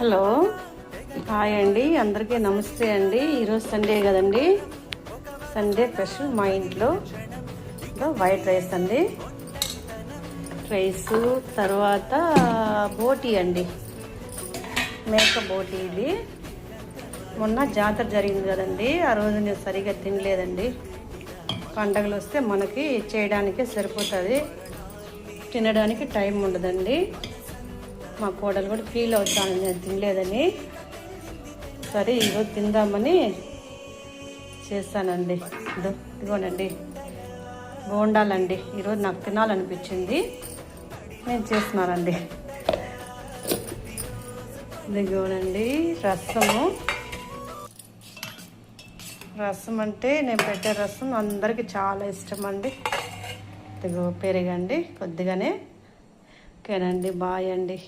Hello, hi అండి, అందరికీ నమస్తే అండి. ఈరోజు సండే కదండి. సండే స్పెషల్ మా ఇంట్లో వైట్ రైస్ అండి. రైస్ తర్వాత బోటీ అండి, మేక బోటీ. ఇది మొన్న జాతర జరిగింది కదండి, ఆ రోజు నేను సరిగ్గా తినలేదండి. పండగలు వస్తే మనకి చేయడానికే సరిపోతుంది, తినడానికి టైం ఉండదండి. మా కోడలు కూడా ఫీల్ అవుతాను నేను తినలేదని. సరే ఈరోజు తిందామని చేస్తానండి. ఇదిగోనండి బోండాలండి. ఈరోజు నాకు తినాలనిపించింది, నేను చేస్తున్నానండి. ఇదిగోనండి రసం అంటే నేను పెట్టే రసం అందరికీ చాలా ఇష్టం అండి. ఇదిగో పెరుగండి కొద్దిగానే. ఓకేనండి, బాయ్ అండి.